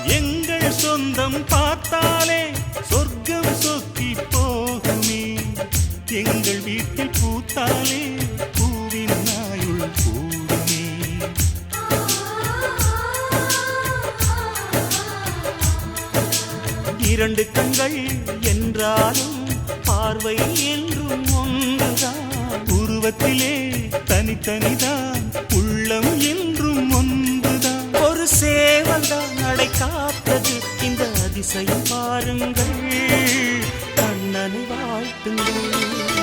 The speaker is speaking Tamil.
எங்கள் சொந்தம் பார்த்தாலே சொர்க்கம் சொக்கி போகுமே. எங்கள் வீட்டில் பூத்தாலே பூவின் நாயுள் கூடுமே. இரண்டு கண்கள் என்றாலும் பார்வை என்றும் ஒன்றுதான். உருவத்திலே தனித்தனிதான், உள்ளம் என்றும் ஒன்றுதான். ஒரு சேவல்தான் நடை காத்தது, இந்த அதிசயம் பாருங்கள். கண்ணனை வாழ்த்துங்கள்.